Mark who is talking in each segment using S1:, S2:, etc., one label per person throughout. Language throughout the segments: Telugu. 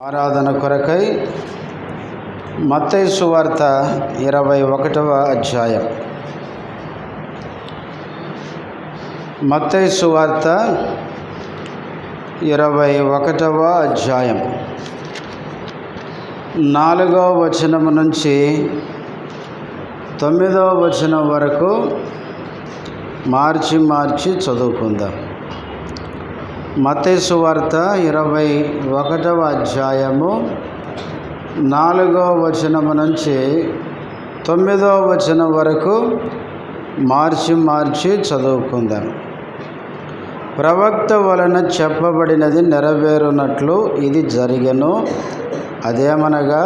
S1: ఆరాధన కొరకై మత్తయి సువార్త 21వ అధ్యాయం. మత్తయి సువార్త 21వ అధ్యాయం 4వ వచనం నుంచి 9వ వచనం వరకు మార్చి చదువుకుందాం. మత్తయి సువార్త 21వ అధ్యాయము 4వ వచనం నుంచి 9వ వచనం వరకు మార్చి చదువుకుందాం. ప్రవక్త వలన చెప్పబడినది నెరవేరునట్లు ఇది జరిగెను. అదేమనగా,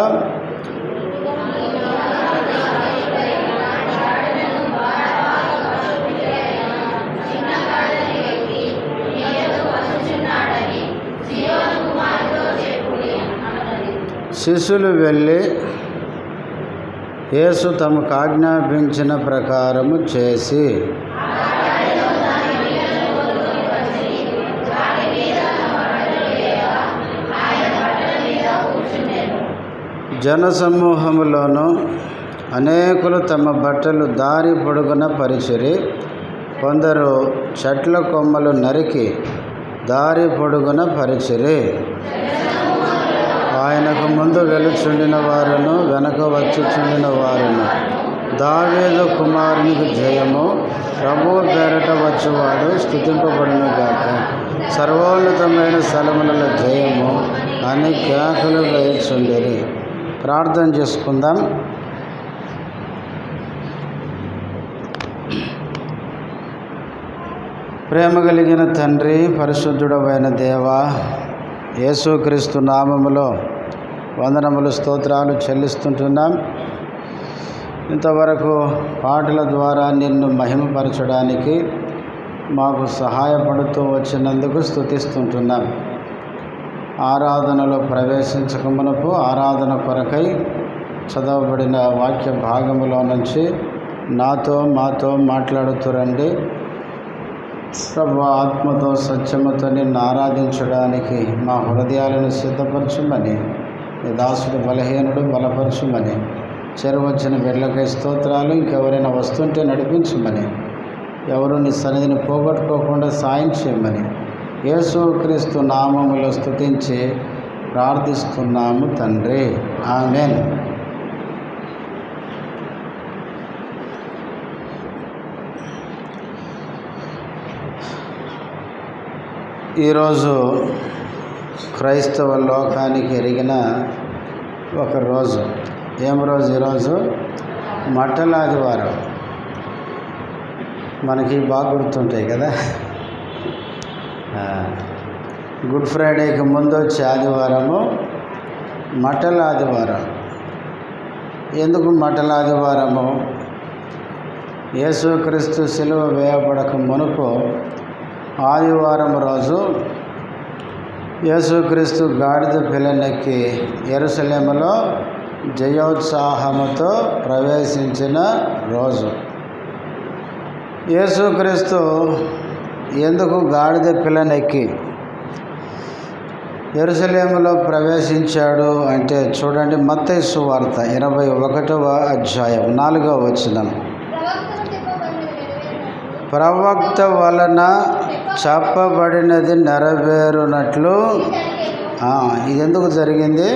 S1: శిష్యులు వెళ్ళి యేసు తమకు ఆజ్ఞాపించిన ప్రకారము చేసి జనసమూహములోను అనేకులు తమ బట్టలు దారి పొడుగున పరిచిరి. కొందరు చెట్ల కొమ్మలు నరికి దారి పొడుగున పరిచిరి. ఆయనకు ముందు వెలుచుండిన వారును వెనక వచ్చుచుండిన వారును, దావీదు కుమారునికి జయము, ప్రభువు పేరట వచ్చువాడు స్తుతింపబడును గాక, సర్వోన్నతమైన స్థలములలో జయము అని కేకలు వేయుచుండిరి. ప్రార్థన చేసుకుందాం. ప్రేమ కలిగిన తండ్రి, పరిశుద్ధుడవైన దేవా, యేసుక్రీస్తు నామములో వందనములు, స్తోత్రాలు చెల్లిస్తుంటున్నాం. ఇంతవరకు పాటల ద్వారా నిన్ను మహిమపరచడానికి మాకు సహాయపడుతూ వచ్చినందుకు స్తుతిస్తుంటున్నాం. ఆరాధనలో ప్రవేశించక మునుపు ఆరాధన కొరకై చదవబడిన వాక్య భాగములో నుంచి మాతో మాట్లాడుతురండి. ప్రభు, ఆత్మతో సత్యముతో నిన్ను ఆరాధించడానికి మా హృదయాలను సిద్ధపరచుమని, నీ దాసుడు బలహీనుడు బలపరచుమని, చేరువచ్చిన బిడ్డలకై స్తోత్రాలు. ఇంకెవరైనా వస్తుంటే నడిపించమని, ఎవరు నీ సన్నిధిని పోగొట్టుకోకుండా సాయం చేయమని యేసుక్రీస్తు నామములో స్తుతించి ప్రార్థిస్తున్నాము తండ్రి, ఆమేన్. ఈరోజు క్రైస్తవ లోకానికి ఎరిగిన ఒక రోజు. ఏం రోజు ఈరోజు? మట్టల ఆదివారం. మనకి బాగా గుర్తుంటాయి కదా. గుడ్ ఫ్రైడేకి ముందు వచ్చే ఆదివారము మట్టల ఆదివారం. ఎందుకు మట్టల ఆదివారము? యేసుక్రీస్తు సిలువ వేయబడక మునుపు ఆదివారం రోజు యేసుక్రీస్తు గాడిద పిల్లనెక్కి యెరూషలేములో జయోత్సాహముతో ప్రవేశించిన రోజు. యేసుక్రీస్తు ఎందుకు గాడిద పిల్లనెక్కి యెరూషలేములో ప్రవేశించాడు అంటే చూడండి, మత్తయి సువార్త 21వ అధ్యాయం 4వ వచనం. ప్రవక్త వలన చెప్పబడినది నెరవేరునట్లు. ఇది ఎందుకు జరిగింది?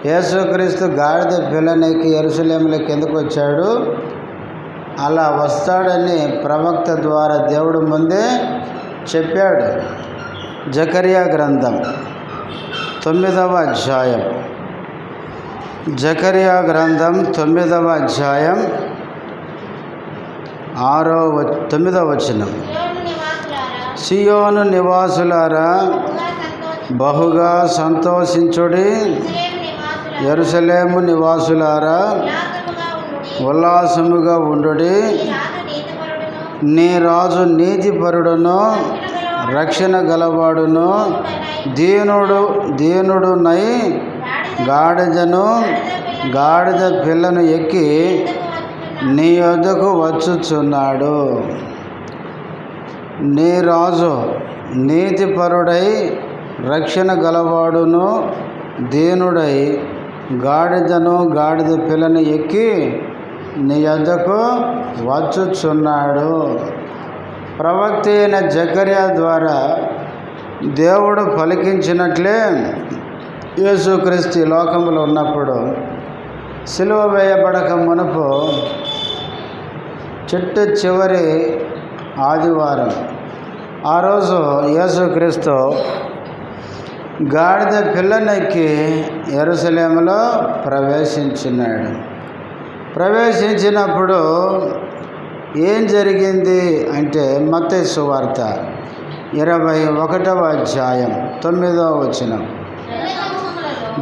S1: యేసుక్రీస్తు గాడిద పిల్లనెక్కి యెరూషలేములోకి ఎందుకు వచ్చాడు? అలా వస్తాడని ప్రవక్త ద్వారా దేవుడు ముందే చెప్పాడు. జకర్యా గ్రంథం 9వ అధ్యాయం. జకర్యా గ్రంథం 9వ అధ్యాయం 9వ వచనం. సియోను నివాసులారా బహుగా సంతోషించుడి, యెరూషలేము నివాసులారా ఉల్లాసముగా ఉండుడి. నీ రాజు నీతిపరుడును రక్షణ గలవాడును దీనుడునై గాడిద పిల్లను ఎక్కి నీ యొద్దకు వచ్చుచున్నాడు. నీ రాజు నీతిపరుడై రక్షణ గలవాడును దీనుడై గాడిదను గాడిద పిల్లను ఎక్కి నీ యొద్దకు వచ్చుచున్నాడు. ప్రవక్త అయిన జకర్యా ద్వారా దేవుడు పలికించినట్లే యేసుక్రీస్తు లోకంలో ఉన్నప్పుడు సిలువ వేయబడక మునుపు చివరి ఆదివారం ఆ రోజు యేసుక్రీస్తు గాడిద పిల్లనెక్కి యెరూషలేములో ప్రవేశించినాడు. ప్రవేశించినప్పుడు ఏం జరిగింది అంటే మత్తయి సువార్త 21వ అధ్యాయం 9వ వచనం.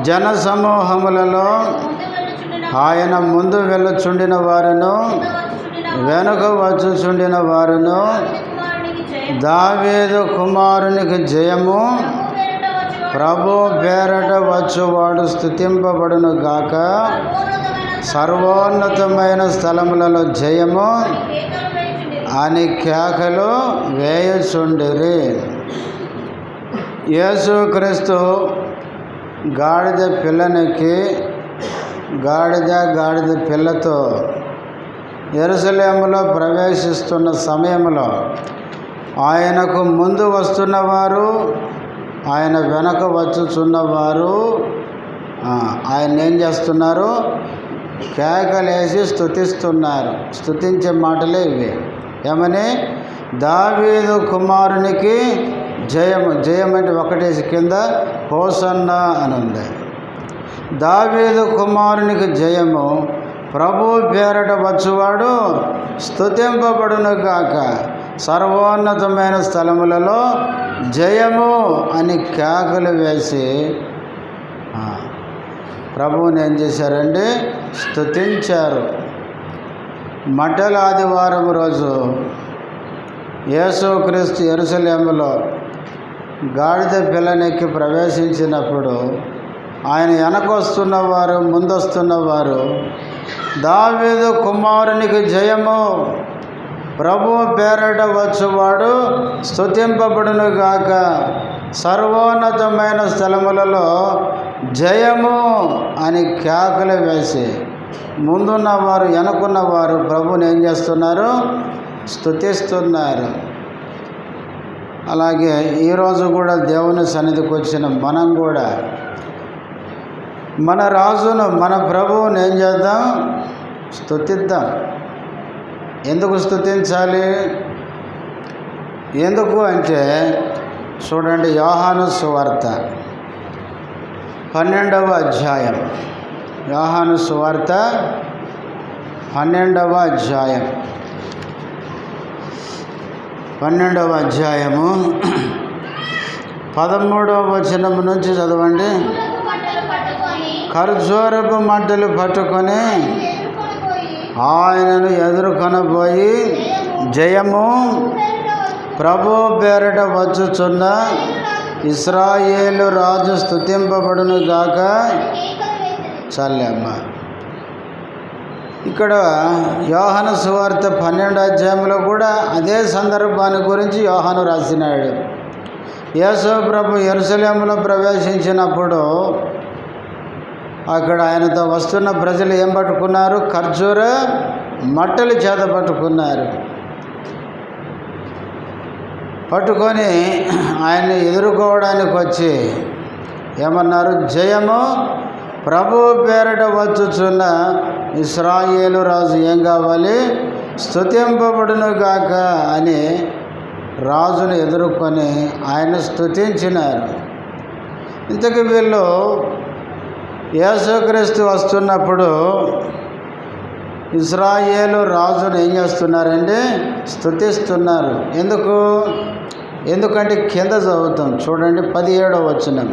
S1: జనసమూహములలో ఆయన ముందు వెళ్ళుచుండిన వారును వెనుక వచ్చుచుండిన వారును దావీదు కుమారునికి జయము, ప్రభు పేరట వచ్చువాడు స్తుతింపబడును గాక, సర్వోన్నతమైన స్థలములలో జయము అని కేకలు వేయుచుండిరి. యేసుక్రీస్తు గాడిద పిల్లనెక్కి గాడిద పిల్లతో యెరూషలేములో ప్రవేశిస్తున్న సమయంలో ఆయనకు ముందు వస్తున్నవారు, ఆయన వెనక వచ్చుచున్నవారు ఆయన ఏం చేస్తున్నారు? కేకలేసి స్తుతిస్తున్నారు. స్తుతించే మాటలే ఇవి. ఏమని? దావీదు కుమారునికి జయము. జయం అంటే ఒకటేసి కింద హోసన్నా అని ఉంది. దావీదు కుమారునికి జయము, ప్రభు పేరట వచ్చువాడు స్తుతింపబడును గాక, సర్వోన్నతమైన స్థలములలో జయము అని కేకలు వేసి ప్రభువుని ఏం చేశారండి? స్తుతించారు. మట్టల ఆదివారం రోజు యేసుక్రీస్తు యెరూషలేములో గాడిద పిల్లనెక్కి ప్రవేశించినప్పుడు ఆయన వెనకొస్తున్నవారు, ముందొస్తున్నవారు దావీదు కుమారునికి జయము, ప్రభు పేరట వచ్చువాడు స్తుతింపబడును గాక, సర్వోన్నతమైన స్థలములలో జయము అని కేకలు వేసి ముందున్నవారు వెనకున్నవారు ప్రభుని ఏం చేస్తున్నారు? స్తుతిస్తున్నారు. అలాగే ఈరోజు కూడా దేవుని సన్నిధికి వచ్చిన మనం కూడా మన రాజును, మన ప్రభువుని ఏం చేద్దాం? స్తుతిద్దాం. ఎందుకు స్తుతించాలి? ఎందుకు అంటే చూడండి, యోహాను సువార్త 12వ అధ్యాయం. యోహాను సువార్త 12వ అధ్యాయం 12వ అధ్యాయము 13వ వచనం నుంచి చదవండి. ఖర్జూరపు మట్టలు పట్టుకొని ఆయనను ఎదుర్కొనబోయి జయము, ప్రభు పేరట వచ్చుచున్న ఇశ్రాయేలు రాజు స్తుతింపబడును గాక. చాలేమ్మ. ఇక్కడ యోహాను సువార్త 12వ అధ్యాయంలో కూడా అదే సందర్భాన్ని గురించి యోహాను రాసినాడు. యేసు ప్రభు యెరూషలేములో ప్రవేశించినప్పుడు అక్కడ ఆయనతో వస్తున్న ప్రజలు ఏం పట్టుకున్నారు? ఖర్జూర మట్టలు చేత పట్టుకున్నారు. పట్టుకొని ఆయన్ని ఎదుర్కోవడానికి వచ్చి ఏమన్నారు? జయము, ప్రభు పేరట వచ్చుచున్న ఇశ్రాయేలు రాజు ఏం కావాలి? స్తుతింపబడును గాక అని రాజును ఎదుర్కొని ఆయన స్తుతించినారు. ఇంతకు వీళ్ళు యేసుక్రీస్తు వస్తున్నప్పుడు ఇశ్రాయేలు రాజును ఏం చేస్తున్నారంటే స్తుతిస్తున్నారు. ఎందుకంటే కింద చదువుతాం చూడండి, 17వ వచనం.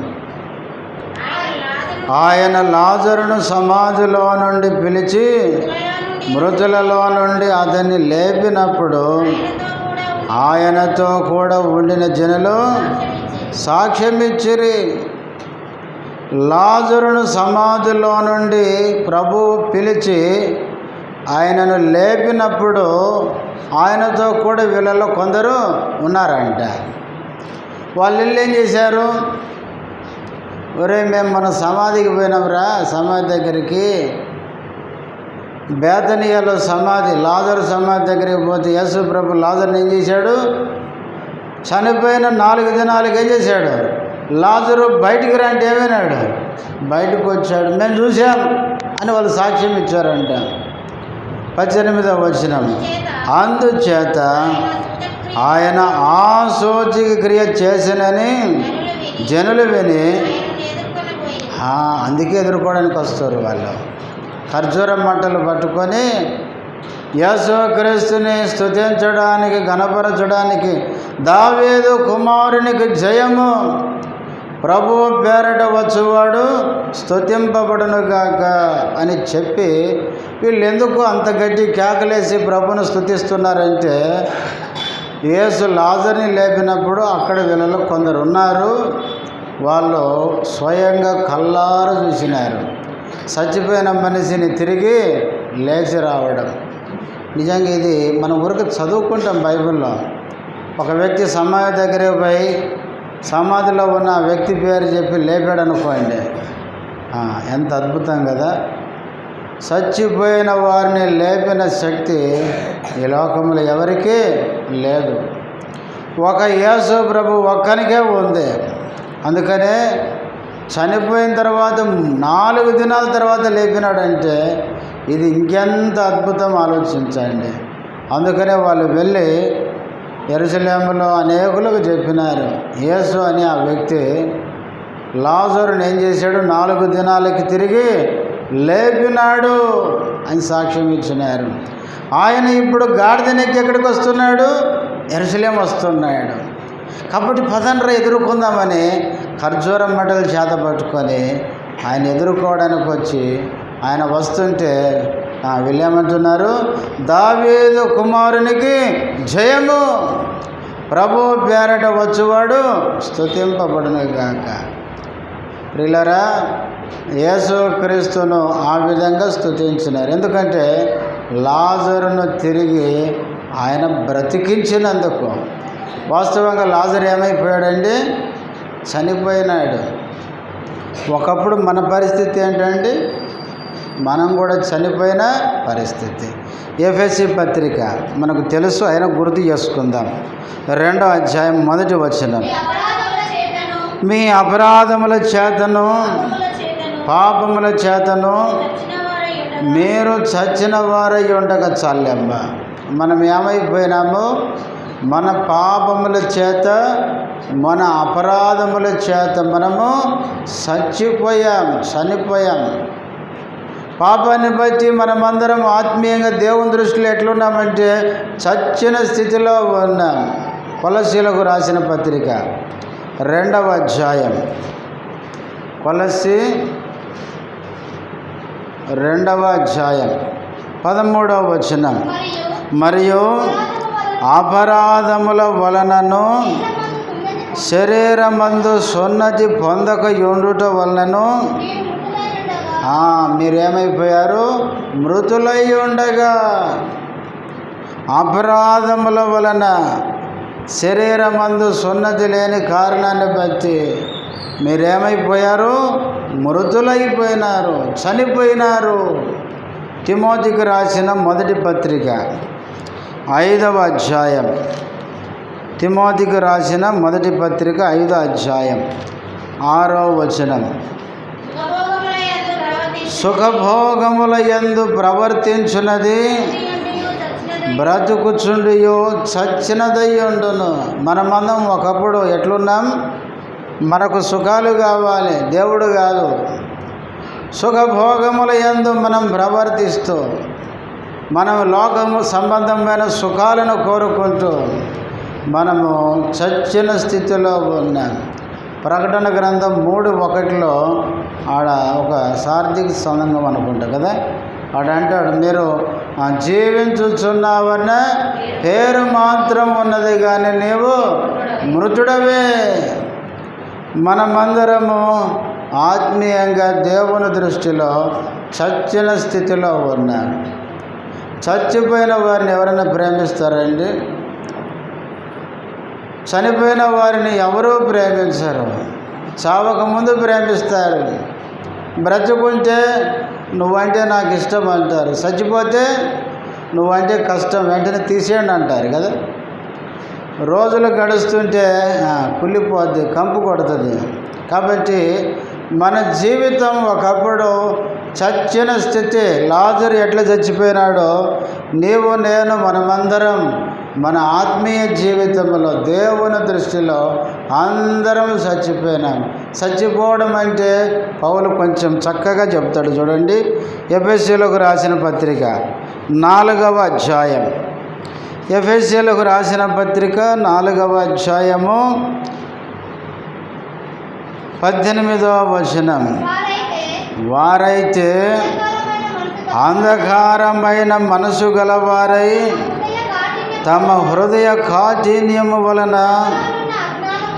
S1: ఆయన లాజరును సమాధిలో నుండి పిలిచి మృతులలో నుండి అతన్ని లేపినప్పుడు ఆయనతో కూడా ఉండిన జనులు సాక్ష్యమిచ్చిరి. లాజరును సమాధిలో నుండి ప్రభువు పిలిచి ఆయనను లేపినప్పుడు ఆయనతో కూడా వీళ్ళలో కొందరు ఉన్నారంట. వాళ్ళు ఏం చేశారు? ఒరే మేము మన సమాధికి పోయినాంరా, సమాధి దగ్గరికి, బేతనియాలో సమాధి, లాజరు సమాధి దగ్గరికి పోతే యేసు ప్రభు లాజర్ని ఏం చేశాడు? చనిపోయిన 4 దినాలకి ఏం చేశాడు? లాజరు బయటికి రా అంటే ఏమైనాడు? బయటకు వచ్చాడు, మేము చూసాం అని వాళ్ళు సాక్ష్యం ఇచ్చారంట. 18వ వచనం, అందుచేత ఆయన ఆ సూచక క్రియ చేసినని జనులు విని, అందుకే ఎదుర్కోవడానికి వస్తారు వాళ్ళు. ఖర్జూరం మంటలు పట్టుకొని యేసుక్రీస్తుని స్తుతించడానికి, గణపరచడానికి, దావీదు కుమారునికి జయము, ప్రభువు పేరట వచ్చువాడు స్తుతింపబడునుగాక అని చెప్పి వీళ్ళు ఎందుకు అంత గట్టి కేకలేసి ప్రభును స్తుతిస్తున్నారంటే, యేసు లాజర్ని లేపినప్పుడు అక్కడ వీళ్ళలో కొందరు ఉన్నారు, వాళ్ళు స్వయంగా కళ్ళారు చూసినారు చచ్చిపోయిన మనిషిని తిరిగి లేచి రావడం. నిజంగా ఇది మనం ఊరికి చదువుకుంటాం బైబిల్లో. ఒక వ్యక్తి సమాధి దగ్గరికి పోయి సమాధిలో ఉన్న వ్యక్తి పేరు చెప్పి లేపాడు అనుకోండి, ఎంత అద్భుతం కదా. చచ్చిపోయిన వారిని లేపిన శక్తి ఈ లోకంలో ఎవరికీ లేదు, ఒక యేసు ప్రభు ఒక్కనికే ఉంది. అందుకనే చనిపోయిన తర్వాత 4 దినాల తర్వాత లేపినాడంటే ఇది ఇంకెంత అద్భుతం ఆలోచించండి. అందుకనే వాళ్ళు వెళ్ళి యెరూషలేములో అనేకులకు చెప్పినారు, యేసు అని ఆ వ్యక్తి లాజరుని ఏం చేశాడు? 4 దినాలకి తిరిగి లేపినాడు అని సాక్ష్యం ఇచ్చినారు. ఆయన ఇప్పుడు గాడిదనెక్కి ఎక్కడికి వస్తున్నాడు? యెరూషలేము వస్తున్నాడు. కాబట్టి పదండ్రా ఎదుర్కొందామని ఖర్జూరం మంటలు చేత పట్టుకొని ఆయన ఎదుర్కోవడానికి వచ్చి ఆయన వస్తుంటే వీళ్ళేమంటున్నారు? దావీదు కుమారునికి జయము, ప్రభు పేరట వచ్చువాడు స్తుతింపబడునుగాక. ప్రియులారా, యేసుక్రీస్తును ఆ విధంగా స్తుతించినారు. ఎందుకంటే లాజరును తిరిగి ఆయన బ్రతికించినందుకు. వాస్తవంగా లాజరు ఏమైపోయాడండి? చనిపోయినాడు. ఒకప్పుడు మన పరిస్థితి ఏంటండి? మనం కూడా చనిపోయిన పరిస్థితి. ఎఫెసీ పత్రిక మనకు తెలుసు, అయినా గుర్తు చేసుకుందాం. 2వ అధ్యాయం 1వ వచనం, మీ అపరాధముల చేతను పాపముల చేతను మీరు చచ్చిన వారై ఉండగా చాలెమ్మ. మనం ఏమైపోయినాము? మన పాపముల చేత, మన అపరాధముల చేత మనము చనిపోయాం. పాపాన్ని బట్టి మనమందరం ఆత్మీయంగా దేవుని దృష్టిలో ఎట్లున్నామంటే చచ్చిన స్థితిలో ఉన్నాం. కొలస్సీలకు రాసిన పత్రిక 2వ అధ్యాయం, కొలస్సీ 2వ అధ్యాయం 13వ వచనం, మరియు అపరాధముల వలనను శరీరమందు సున్నతి పొందక ఉండుట వలనను మీరేమైపోయారు? మృతులై ఉండగా. అపరాధముల వలన శరీరమందు సున్నతి లేని కారణాన్ని బట్టి మీరేమైపోయారు? మృతులైపోయినారు, చనిపోయినారు. తిమోతికి రాసిన మొదటి పత్రిక 5వ అధ్యాయం, తిమోతికి రాసిన మొదటి పత్రిక 5వ అధ్యాయం 6వ వచనం, సుఖభోగముల యందు ప్రవర్తించున్నది బ్రతుకుచుండియో చచ్చినదయ్యుండును. మనమందం ఒకప్పుడు ఎట్లున్నాం? మనకు సుఖాలు కావాలి, దేవుడు కాదు. సుఖభోగముల యందు మనం ప్రవర్తిస్తూ మనం లోకము సంబంధమైన సుఖాలను కోరుకుంటూ మనము చచ్చిన స్థితిలో ఉన్నాం. ప్రకటన గ్రంథం 3:1 ఆడ ఒక సార్థిక సంఘం అనుకుంటా కదా, ఆడంటాడు, మీరు జీవించుచున్నావన్న పేరు మాత్రం ఉన్నది కానీ నీవు మృతుడవే. మనమందరము ఆత్మీయంగా దేవుని దృష్టిలో చచ్చిన స్థితిలో ఉన్నాం. చచ్చిపోయిన వారిని ఎవరైనా ప్రేమిస్తారండి? చనిపోయిన వారిని ఎవరూ ప్రేమించరు. చావకముందు ప్రేమిస్తారు. బ్రతుకుంటే నువ్వంటే నాకు ఇష్టం అంటారు, చచ్చిపోతే నువ్వంటే కష్టం, వెంటనే తీసేయండి అంటారు కదా. రోజులు గడుస్తుంటే కుళ్ళిపోద్ది, కంపు కొడుతుంది. కాబట్టి మన జీవితం ఒకప్పుడు చచ్చిన స్థితి. లాజరు ఎట్లా చచ్చిపోయినాడో నీవు నేను మనమందరం మన ఆత్మీయ జీవితంలో దేవుని దృష్టిలో అందరం చచ్చిపోయినాం. చచ్చిపోవడం అంటే పౌలు కొంచెం చక్కగా చెప్తాడు చూడండి. ఎఫెసీయులకు రాసిన పత్రిక 4వ అధ్యాయం. ఎఫెసీయులకు రాసిన పత్రిక 4వ అధ్యాయము 18వ వచనం. వారైతే అంధకారమైన మనసు గలవారై తమ హృదయ కాఠిన్యము వలన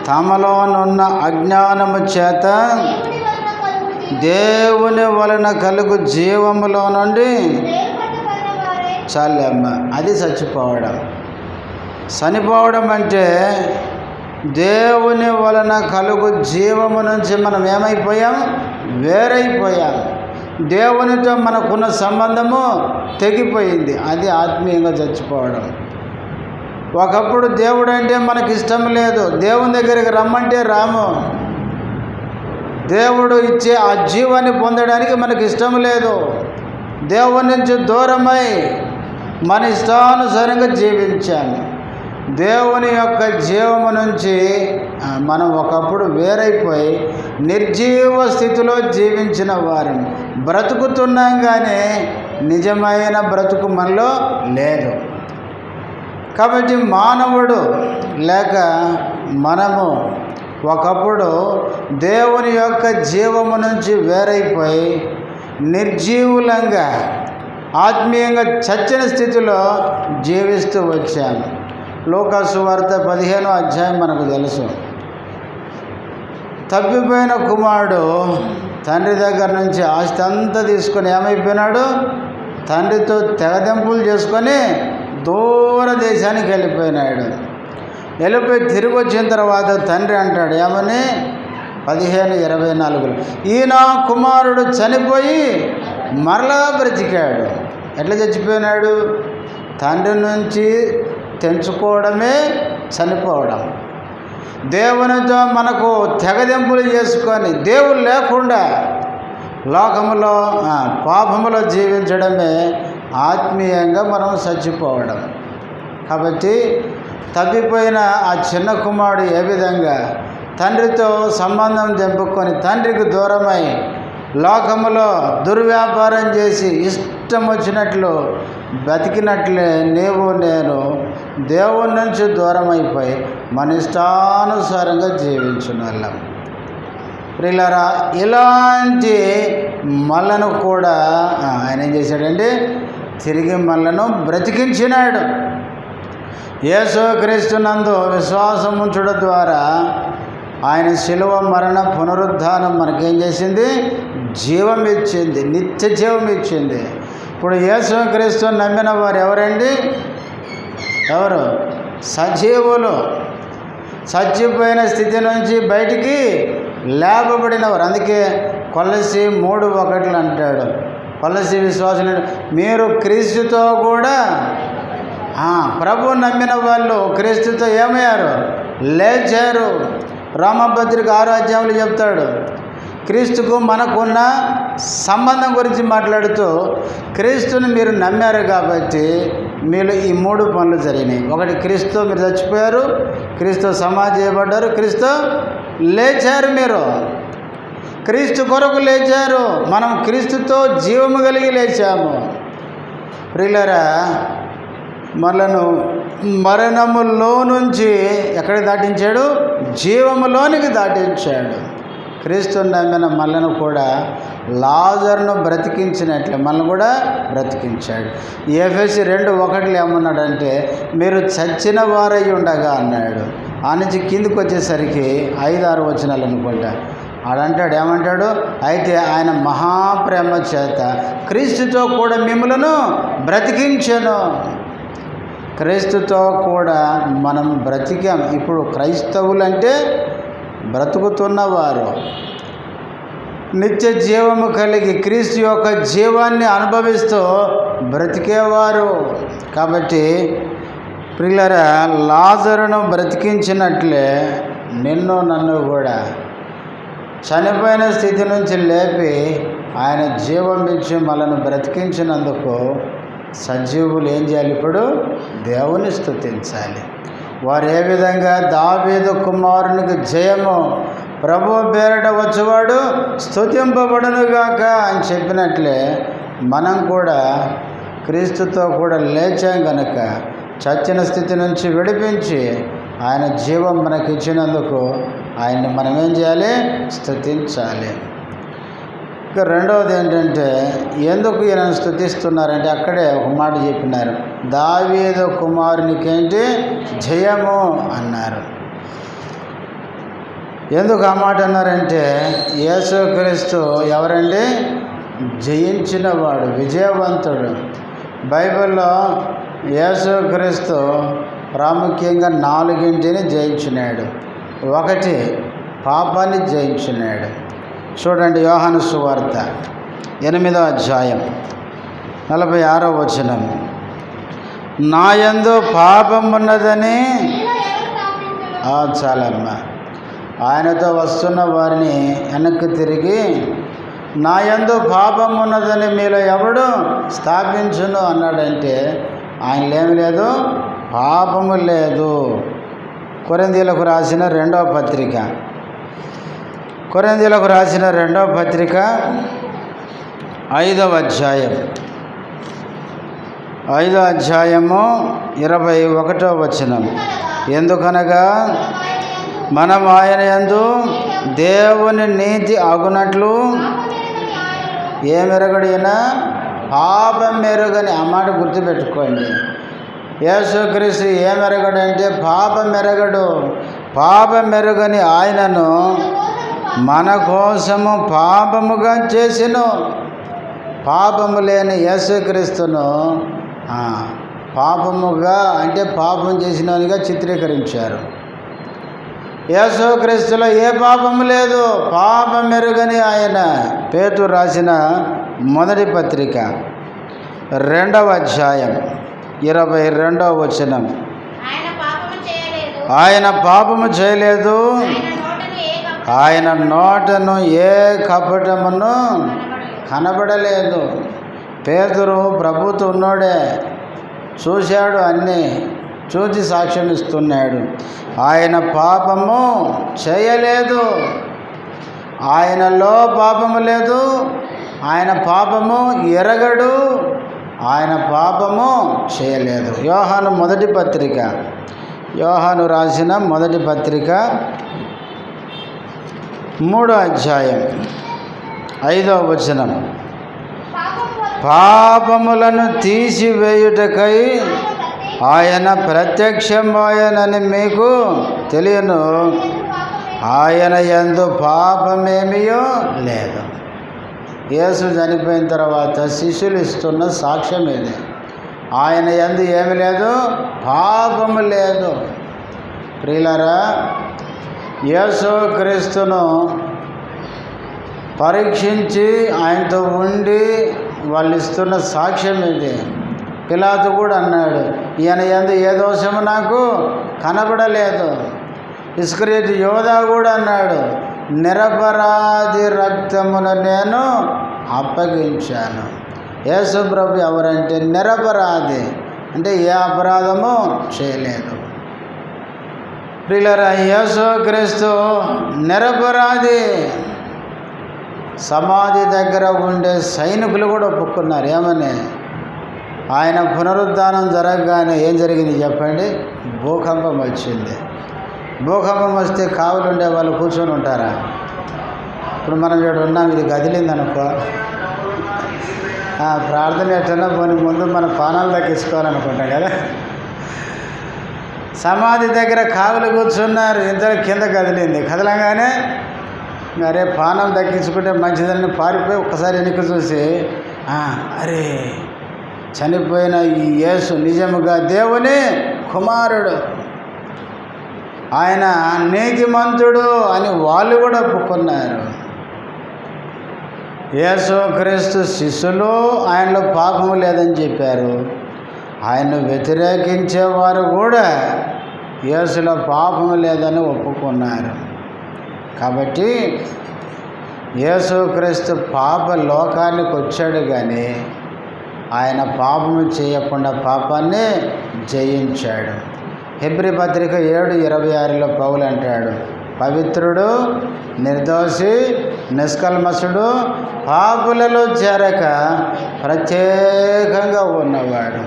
S1: తమలోనున్న అజ్ఞానము చేత దేవుని వలన కలుగు జీవములో నుండి చాలమ్మ. అది చచ్చిపోవడం. చనిపోవడం అంటే దేవుని వలన కలుగు జీవము నుంచి మనం ఏమైపోయాం? వేరైపోయాం. దేవునితో మనకున్న సంబంధము తెగిపోయింది. అది ఆత్మీయంగా చచ్చిపోవడం. ఒకప్పుడు దేవుడు అంటే మనకి ఇష్టం లేదు, దేవుని దగ్గరికి రమ్మంటే రాము. దేవుడు ఇచ్చే ఆ జీవాన్ని పొందడానికి మనకి ఇష్టం లేదు. దేవుని నుంచి దూరమై మన ఇష్టానుసారంగా జీవించాము. దేవుని యొక్క జీవము నుంచి మనం ఒకప్పుడు వేరైపోయి నిర్జీవ స్థితిలో జీవించిన వారం. బ్రతుకుతున్నాం కానీ నిజమైన బ్రతుకు మనలో లేదు. కాబట్టి మానవుడు లేక మనము ఒకప్పుడు దేవుని యొక్క జీవము నుంచి వేరైపోయి నిర్జీవులంగా ఆత్మీయంగా చచ్చిన స్థితిలో జీవిస్తూ వచ్చాము. లూకా సువార్త 15వ అధ్యాయం మనకు తెలుసు. తప్పిపోయిన కుమారుడు తండ్రి దగ్గర నుంచి ఆస్తి అంతా తీసుకొని ఏమైపోయినాడు? తండ్రితో తెగదెంపులు చేసుకొని దూర దేశానికి వెళ్ళిపోయినాడు. వెళ్ళిపోయి తిరిగి వచ్చిన తర్వాత తండ్రి అంటాడు ఏమని? 15:24 ఈయన కుమారుడు చనిపోయి మరలా బ్రతికాడు. ఎట్లా చచ్చిపోయినాడు? తండ్రి నుంచి తెంచుకోవడమే చనిపోవడం. దేవునితో మనకు తెగదెంపులు చేసుకొని దేవుడు లేకుండా లోకములో పాపములో జీవించడమే ఆత్మీయంగా మనం చచ్చిపోవడం. కాబట్టి తప్పిపోయిన ఆ చిన్న కుమారుడు ఏ విధంగా తండ్రితో సంబంధం తెంపుకొని తండ్రికి దూరమై లోకములో దుర్వ్యాపారం చేసి ఇష్టం వచ్చినట్లు బతికినట్లే నీవు నేను దేవుని నుంచి దూరం అయిపోయి మన ఇష్టానుసారంగా జీవించిన వాళ్ళం. ప్రియులారా, ఇలాంటి మళ్ళను కూడా ఆయన ఏం చేశాడంటే తిరిగి మళ్ళను బ్రతికించినాడు. యేసుక్రీస్తునందు విశ్వాసం ఉంచడం ద్వారా ఆయన శిలువ మరణ పునరుద్ధానం మనకేం చేసింది? జీవం ఇచ్చింది, నిత్య జీవం ఇచ్చింది. ఇప్పుడు యేసుక్రీస్తుని నమ్మిన వారు ఎవరండి? ఎవరు? సజీవులు. చచ్చిపోయిన స్థితి నుంచి బయటికి లేపబడినవారు. అందుకే కొలసి 3:1 అంటాడు. కొలసి విశ్వాసులు మీరు క్రీస్తుతో కూడా ప్రభు నమ్మిన వాళ్ళు క్రీస్తుతో ఏమయ్యారు? లేచారు. రోమపత్రిక 6వ అధ్యాయంలో చెప్తాడు. క్రీస్తుకు మనకున్న సంబంధం గురించి మాట్లాడుతూ క్రీస్తుని మీరు నమ్మారు కాబట్టి మీలో ఈ 3 పనులు జరిగినాయి. ఒకటి, క్రీస్తు మీరు చచ్చిపోయారు, క్రీస్తు సమాధి చేయబడ్డారు, క్రీస్తు లేచారు. మీరు క్రీస్తు కొరకు లేచారు. మనం క్రీస్తుతో జీవము కలిగి లేచాము. ప్రియులారా, మనను మరణములో నుంచి ఎక్కడికి దాటించాడు? జీవములోనికి దాటించాడు. క్రీస్తుని నమ్మిన మనను కూడా లాజరును బ్రతికించినట్లే మనల్ని కూడా బ్రతికించాడు. ఎఫెసీ 2:1 ఏమన్నాడంటే మీరు చచ్చిన వారై ఉండగా అన్నాడు. ఆ నుంచి కిందికి వచ్చేసరికి 5-6 వచనాలు అనుకుంటా. ఆడంటాడు ఏమంటాడు? అయితే ఆయన మహాప్రేమ చేత క్రీస్తుతో కూడా మిమ్ములను బ్రతికించెను. క్రీస్తుతో కూడా మనం బ్రతికాం. ఇప్పుడు క్రైస్తవులంటే బ్రతుకుతున్నవారు, నిత్య జీవము కలిగి క్రీస్తు యొక్క జీవాన్ని అనుభవిస్తూ బ్రతికేవారు. కాబట్టి ప్రియులారా, లాజరును బ్రతికించినట్లే నిన్ను నన్ను కూడా చనిపోయిన స్థితి నుంచి లేపి ఆయన జీవం ఇచ్చి మనల్ని బ్రతికించినందుకు సజీవులు ఏం చేయాలి? ఇప్పుడు దేవుని స్తుతించాలి. వారు ఏ విధంగా దావీదు కుమారునికి జయము, ప్రభువు పేరిట వచ్చేవాడు స్తుతింపబడునుగాక అని చెప్పినట్లే మనం కూడా క్రీస్తుతో కూడా లేచాం గనుక చచ్చిన స్థితి నుంచి విడిపించి ఆయన జీవం మనకి ఇచ్చినందుకు ఆయన్ని మనం ఏం చేయాలి? స్తుతించాలి. ఇక రెండవది ఏంటంటే, ఎందుకు ఈయనను స్తుతిస్తున్నారంటే అక్కడే ఒక మాట చెప్పినారు, దావీదు కుమారునికేంటి జయము అన్నారు. ఎందుకు ఆ మాట అన్నారంటే, యేసుక్రీస్తు ఎవరండి? జయించినవాడు, విజయవంతుడు. బైబిల్లో యేసుక్రీస్తు ప్రాముఖ్యంగా 4 జయించినాడు. 1 పాపాన్ని జయించినాడు. చూడండి, యోహాను సువార్త 8వ అధ్యాయం 46వ వచనం, నా యందు పాపం ఉన్నదని చాలమ్మా. ఆయనతో వస్తున్న వారిని వెనక్కి తిరిగి, నా యందు పాపం ఉన్నదని మీలో ఎవడు స్థాపించును అన్నాడంటే ఆయనలో ఏమి లేదు? పాపము లేదు. కొరింథీయులకు రాసిన 2వ పత్రిక, కొరింథీయులకు రాసిన 2వ పత్రిక 5వ అధ్యాయం 5వ అధ్యాయము 21వ వచనం, ఎందుకనగా మనం ఆయన యందు దేవుని నీతి అగునట్లు ఏమెరగడినా పాపం మెరుగని. ఆ మాట గుర్తుపెట్టుకోండి. యేసుక్రీస్తు ఏమెరగడంటే పాపం మెరగడు. పాపం మెరుగని ఆయనను మన కోసము పాపముగా చేసెను. పాపము లేని యేసుక్రీస్తును పాపముగా అంటే పాపం చేసినగా చిత్రీకరించారు. యేసుక్రీస్తులో ఏ పాపము లేదు, పాపం మెరుగని ఆయన. పేతురు రాసిన 1వ పత్రిక 2వ అధ్యాయం 22వ వచనం, ఆయన పాపము చేయలేదు, ఆయన నోటను ఏ కపటమును కనబడలేదు. పేతురు ప్రభుతో ఉన్నోడే, చూశాడు, అన్నీ చూసి సాక్ష్యం ఇస్తున్నాడు. ఆయన పాపము చేయలేదు, ఆయనలో పాపము లేదు, ఆయన పాపము ఎరగడు, ఆయన పాపము చేయలేదు. యోహాను 1వ పత్రిక, యోహాను రాసిన 1వ పత్రిక 3వ అధ్యాయం 5వ వచనం, పాపములను తీసివేయుటకై ఆయన ప్రత్యక్షమాయనని మీకు తెలియను, ఆయన యందు పాపమేమీయో లేదు. యేసు చనిపోయిన తర్వాత శిష్యులు ఇస్తున్న సాక్ష్యం ఇది. ఆయన యందు ఏమి లేదు, పాపము లేదు. ప్రియులారా, యేసుక్రీస్తును పరీక్షించి ఆయనతో ఉండి వాళ్ళు ఇస్తున్న సాక్ష్యం ఇది. పిలాతు కూడా అన్నాడు, ఈయన యందు ఏ దోషము నాకు కనబడలేదు. ఇస్కరియోతు యోధా కూడా అన్నాడు, నిరపరాధి రక్తమును నేను అప్పగించాను. యేసు ప్రభు ఎవరంటే నిరపరాధి, అంటే ఏ అపరాధము చేయలేదు. ప్రియులారా, యేసుక్రీస్తు నిరపరాధి. సమాధి దగ్గర ఉండే సైనికులు కూడా ఒప్పుకున్నారు. ఏమని? ఆయన పునరుద్ధానం జరగగానే ఏం జరిగింది చెప్పండి? భూకంపం వచ్చింది. భూకంపం వస్తే కావులు ఉండే వాళ్ళు కూర్చొని ఉంటారా? ఇప్పుడు మనం ఇక్కడ ఉన్నాం, ఇది కదిలిందనుకో, ప్రార్థన ఎట్టన్నా పోనీ ముందు మన పానాలు దక్కించుకోవాలనుకుంటాం కదా. సమాధి దగ్గర కావులు కూర్చున్నారు, ఇంతలో కింద కదిలింది. కదలంగానే అరే పానం దక్కించుకుంటే మంచిదని పారిపోయి ఒక్కసారి వెనక్కి చూసి, అరే చనిపోయిన ఈ యేసు నిజముగా దేవుని కుమారుడు. ఆయన నీతిమంతుడు అని వాళ్ళు కూడా ఒప్పుకున్నారు. యేసుక్రీస్తు శిష్యులు ఆయనలో పాపము లేదని చెప్పారు. ఆయన్ను వ్యతిరేకించేవారు కూడా యేసులో పాపము లేదని ఒప్పుకున్నారు. కాబట్టి యేసుక్రీస్తు పాప లోకానికి వచ్చాడు, కానీ ఆయన పాపము చేయకుండా పాపాన్ని జయించాడు. హెబ్రీ పత్రిక 7:26 పౌలు అంటాడు, పవిత్రుడు, నిర్దోషి, నిష్కల్మషుడు, పాపులలో చేరక ప్రత్యేకంగా ఉన్నవాడు.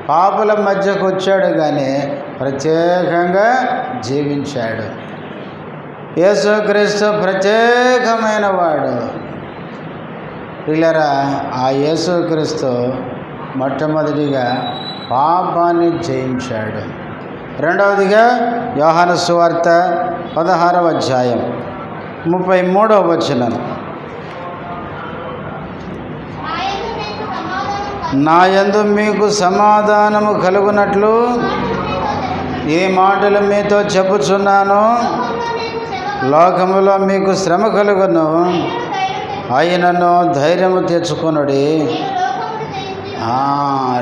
S1: పాపుల మధ్యకు వచ్చాడు, కానీ ప్రత్యేకంగా జీవించాడు. యేసుక్రీస్తు ప్రత్యేకమైన వాడు. పిల్లరా, ఆ యేసుక్రీస్తు మొట్టమొదటిగా పాపాన్ని జయించాడు. రెండవదిగా యోహాను సువార్త 16వ అధ్యాయం 33వ వచనం, నా యందు మీకు సమాధానము కలుగునట్లు ఈ మాటలు మీతో చెప్పుచున్నాను. లోకములో మీకు శ్రమ కలుగును, ఆయనను ధైర్యము తెచ్చుకొనుడి.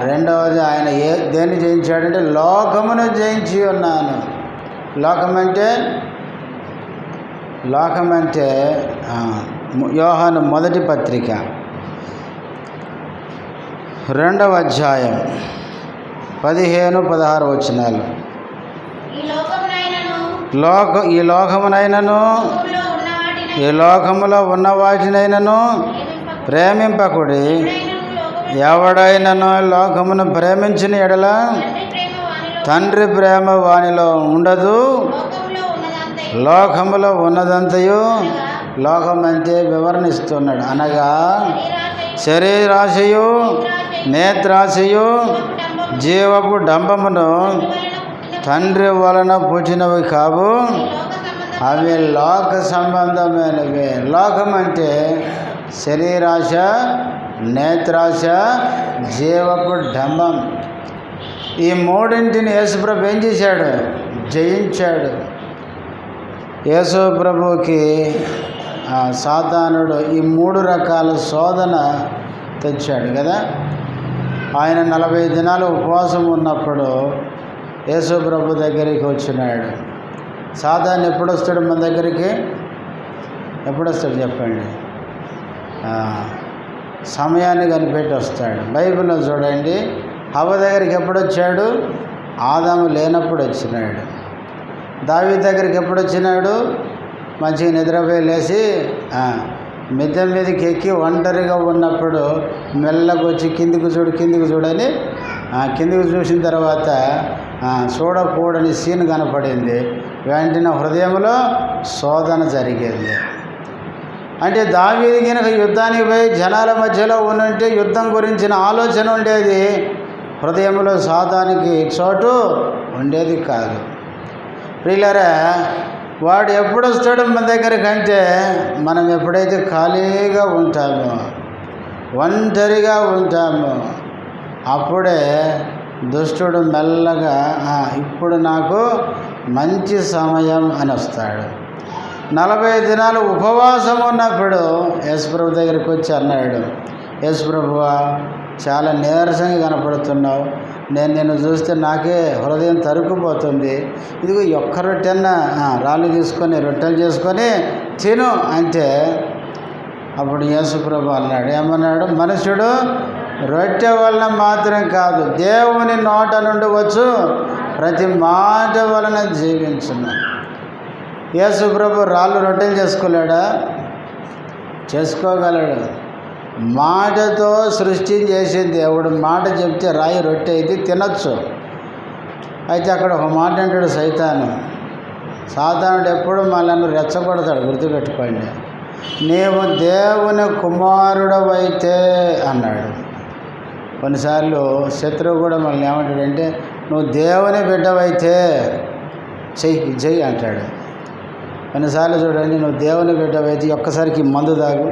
S1: రెండవది, ఆయన దేన్ని జయించాడంటే లోకమును జయించి ఉన్నాను. లోకమంటే యోహాను మొదటి పత్రిక 2వ అధ్యాయం 15-16 వచనాలు. ఈ లోకమునైనను ఈ లోకములో ఉన్న వాటినైనను ప్రేమింపకుడి. ఎవడైనను లోకమును ప్రేమించిన ఎడల తండ్రి ప్రేమ వానిలో ఉండదు. లోకములో ఉన్నదంతయు, లోకమంతే వివరణిస్తున్నాడు, అనగా శరీరాశయు, నేత్రాశయు, జీవపు డంబమును తండ్రి వలన పుట్టినవి కావు, అవి లోక సంబంధమైనవి. లోకం అంటే శరీరాశ, నేత్రాశ, జీవపు డంబం. ఈ మూడింటిని యేసుప్రభు ఏం చేశాడు? జయించాడు. యేసుప్రభుకి సాతానుడు ఈ 3 రకాల శోధన తెచ్చాడు కదా. ఆయన 40 దినాలు ఉపవాసం ఉన్నప్పుడు యేసుప్రభు దగ్గరికి వచ్చినాడు. సాతాను ఎప్పుడు వస్తాడు మన దగ్గరికి? ఎప్పుడు వస్తాడు చెప్పండి? సమయాన్ని కనిపెట్టి వస్తాడు. బైబిల్లో చూడండి, హవ్వ దగ్గరికి ఎప్పుడు వచ్చాడు? ఆదాము లేనప్పుడు వచ్చినాడు. దావీదు దగ్గరికి ఎప్పుడు వచ్చినాడు? మంచిగా నిద్రపోయి లేచి మిద్దె మీదకి ఎక్కి ఒంటరిగా ఉన్నప్పుడు మెల్లగా వచ్చి కిందికి చూడని కిందికి చూసిన తర్వాత చూడకూడని సీన్ కనపడింది. వెంటనే హృదయంలో శోధన జరిగింది. అంటే దావీదు కనుక యుద్ధానికి పోయి జనాల మధ్యలో ఉంటే యుద్ధం గురించిన ఆలోచన ఉండేది, హృదయంలో సాతానికి చోటు ఉండేది కాదు. ప్రియులారా, వాడు ఎప్పుడు వస్తాడు మన దగ్గరికి అంటే మనం ఎప్పుడైతే ఖాళీగా ఉంటామో, ఒంటరిగా ఉంటామో, అప్పుడే దుష్టుడు మెల్లగా ఇప్పుడు నాకు మంచి సమయం అని వస్తాడు. 40 దినాలు ఉపవాసం ఉన్నప్పుడు యేసుప్రభు దగ్గరికి వచ్చి అన్నాడు, యేసుప్రభువా, చాలా నీరసంగా కనపడుతున్నావు, నేను నిన్ను చూస్తే నాకే హృదయం తరుక్కుపోతుంది, ఇదిగో ఒక్క రొట్టెన్నా రాళ్ళు తీసుకొని రొట్టెలు చేసుకొని తిను అంటే, అప్పుడు యేసుప్రభు అన్నాడు, ఏమన్నాడు? మనుషుడు రొట్టె వలన మాత్రం కాదు, దేవుని నోట నుండి వచ్చు ప్రతి మాట వలన జీవించును. యేసుప్రభు రాళ్ళు రొట్టెలు చేసుకోలేడా? చేసుకోగలడు. మాటతో సృష్టి చేసే దేవుడు మాట చెప్తే రాయి రొట్టె అయితే తినచ్చు. అయితే అక్కడ ఒక మాట అంటాడు సాతానుడు ఎప్పుడు మనల్ని రెచ్చగొడతాడు, గుర్తుపెట్టుకోండి. నీవు దేవుని కుమారుడవైతే అన్నాడు. కొన్నిసార్లు శత్రువు కూడా మనల్ని ఏమంటాడంటే, నువ్వు దేవుని బిడ్డవైతే చెయ్యి అంటాడు. కొన్నిసార్లు చూడండి, నువ్వు దేవుని బిడ్డవైతే ఒక్కసారికి మందు తాగు,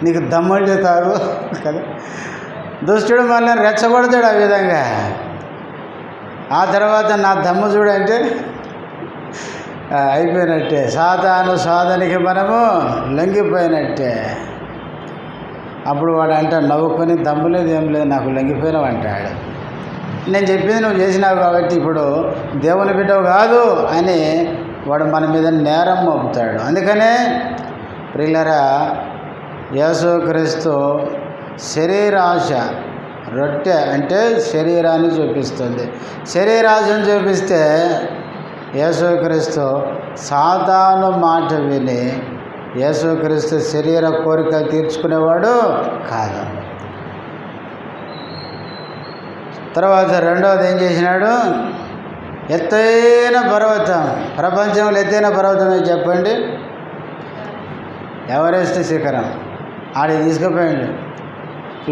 S1: నీకు దమ్ముంటే తాగు కదా. దుష్టుడు మనల్ని రెచ్చగొడతాడు ఆ విధంగా. ఆ తర్వాత నా దమ్ము చూడంటే అయిపోయినట్టే. సాతాను సాధనకి మనము లొంగిపోయినట్టే. అప్పుడు వాడు అంటాడు, నవ్వుకొని దమ్ము లేదు ఏం లేదు, నాకు లొంగిపోయినావు అంటాడు. నేను చెప్పింది నువ్వు చేసినావు కాబట్టి ఇప్పుడు దేవుని బిడ్డవు కాదు అని వాడు మన మీద నేరం మోపుతాడు. అందుకనే ప్రియులారా, యేసుక్రీస్తు శరీరాశ, రొట్టె అంటే శరీరాన్ని చూపిస్తుంది. శరీరాశను చూపిస్తే యేసుక్రీస్తు సాతాను మాట విని యేసుక్రీస్తు శరీర కోరికలు తీర్చుకునేవాడు కాదు. తర్వాత రెండవది ఏం చేసినాడు? ఎత్తైన పర్వతం, ప్రపంచంలో ఎత్తైన పర్వతం చెప్పండి. ఎవరెస్ట్ శిఖరం. ఆడికి తీసుకుపోయాడు.